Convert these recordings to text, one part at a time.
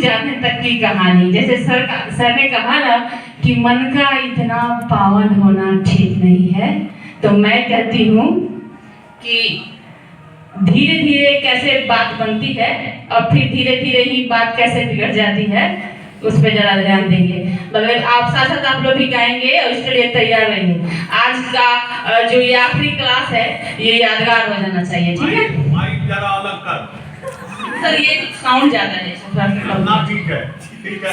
जाने तक की कहानी। जैसे सर ने कहा ना कि मन का इतना पावन होना ठीक नहीं है, तो मैं कहती हूँ कि धीरे धीरे कैसे बात बनती है और फिर धीरे धीरे ही बात कैसे बिगड़ जाती है, उस पर जरा ध्यान देंगे। मगर आप साथ साथ आप लोग भी गाएंगे और इसके लिए तैयार रहेंगे। आज का जो ये आखिरी क्लास है ये यादगार हो जाना चाहिए, ठीक है? माइक जरा अलग कर सर, ये साउंड ज्यादा है। ना ठीक है,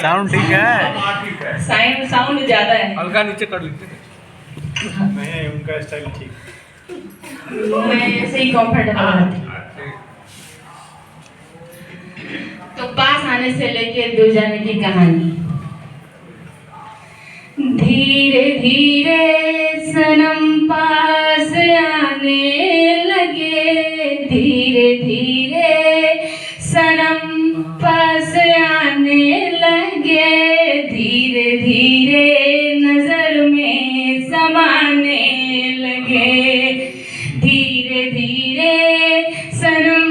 साउंड ठीक है, ठीक है, साउंड ज्यादा है। हल्का नीचे कर लीजिए। नहीं उनका स्टाइल ठीक, मैं ऐसे ही कंफर्टेबल रहती हूँ। तो पास आने से लेके दूर जाने की कहानी। धीरे धीरे सनम पास आने लगे, धीरे धीरे सनम पास आने लगे, धीरे धीरे नजर में समाने लगे, धीरे धीरे सनम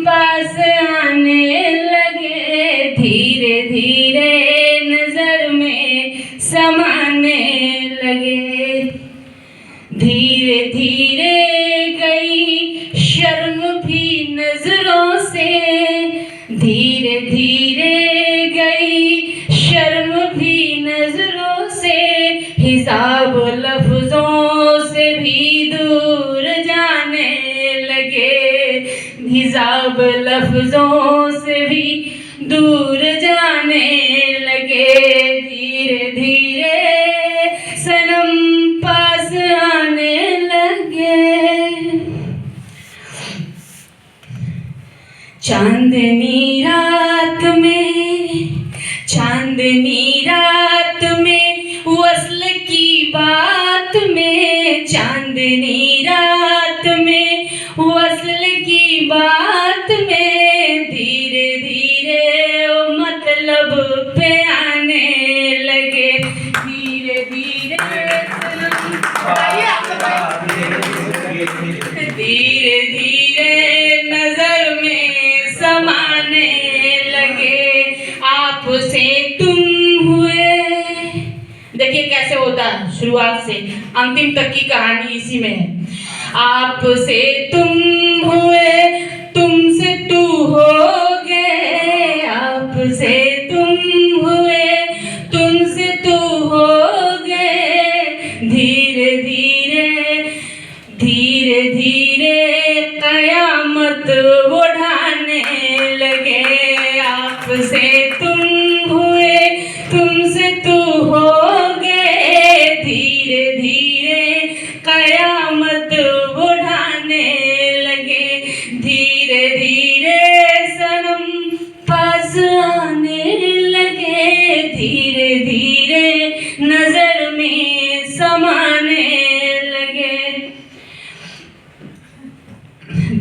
पास आने लगे, धीरे धीरे नजर में समाने लगे, धीरे धीरे गई शर्म भी नजरों से, धीरे धीरे गई शर्म भी नजरों से, हिसाब लफ्जों से भी दूर जाने लगे, हिसाब लफ्जों से भी दूर जाने लगे, धीरे धीरे सनम पास आने लगे। चांदनी रात में, चांदनी रात में वस्ल की बात में, चांदनी रात में वस्ल की बात में, धीरे धीरे वो मतलब पे आने लगे, धीरे धीरे धीरे धीरे नजर में समाने लगे, आपसे तुम हुए। देखिए कैसे होता है, शुरुआत से अंतिम तक की कहानी इसी में है। आपसे तुम हुए, तुमसे तू हो गए, आपसे तुम हुए, तुमसे तू हो गए, धीरे धीरे धीरे धीरे कयामत बढ़ाने लगे, आपसे तुम हुए, तुमसे तू हो गए, धीरे धीरे कयामत बढ़ाने लगे, धीरे धीरे सनम पास आने लगे, धीरे धीरे नजर में समाने लगे,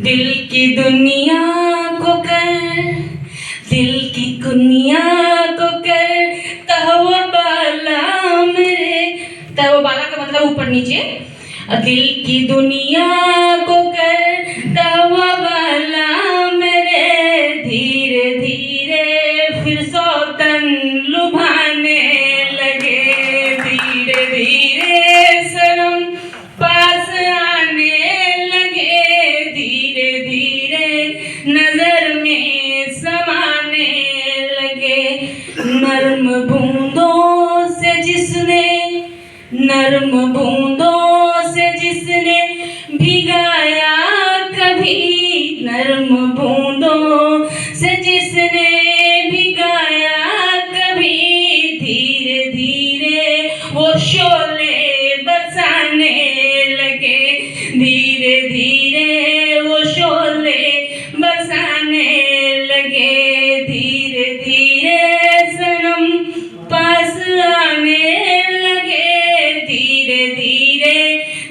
दिल की दुनिया को कर, दिल की दुनिया को कर तहवा बाला मेरे, तहवा बाला का मतलब ऊपर नीचे, दिल की दुनिया को कर तहवा बाला मेरे, धीरे धीरे फिर सौतन लुभाने लगे, धीरे धीरे सनम पास आने लगे, धीरे धीरे नजर में समाने लगे, नर्म बूंदों से जिसने, नर्म बूंदों से जिसने भिगाया कभी, नर्म बूंदों से जिसने भिगाया कभी, धीरे धीरे वो शोले बरसाने लगे, धीरे धीरे वो शोले बरसाने लगे, धीरे धीरे सनम पास आने लगे, धीरे धीरे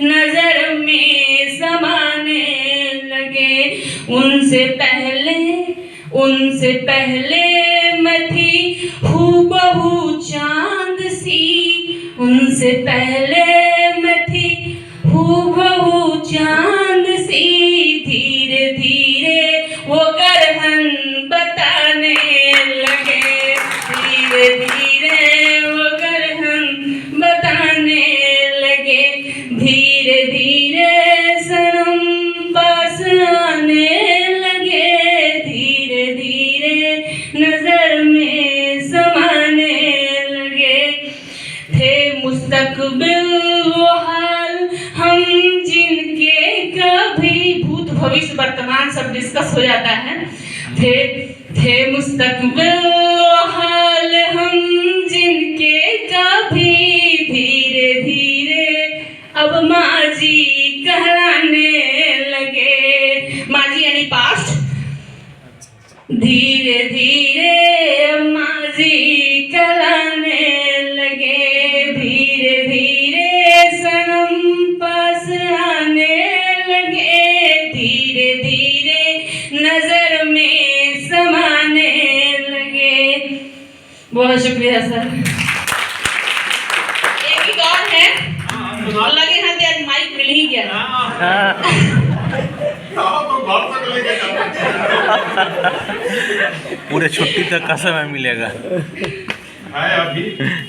नजर में समाने लगे, उनसे पहले मैं थी हूबहू चांद सी, उनसे पहले मैं थी हूबहू चांद सी, धीरे धीरे वो गरहन बताने लगे, धीरे धीरे वो घर हम बताने लगे, धीरे धीरे सनम पास आने लगे, धीरे धीरे नजर में समाने लगे। थे मुस्तकबिल वो हाल हम जिनके कभी भूत भविष्य वर्तमान सब डिस्कस हो जाता है। थे मुस्तकबिल वो हाल हम जिनके कभी धीरे धीरे अब माजी कहलाने लगे। माजी यानी पास्ट। धीरे धीरे माजी कहलाने लगे, धीरे धीरे सनम पास आने लगे, धीरे धीरे नजर में समाने लगे। बहुत शुक्रिया सर। एक ही और है, लगे हाथ आज माइक मिल ही गया। तो घर तक लेके जाओ। पूरे छुट्टी तक का समय मिलेगा। है अभी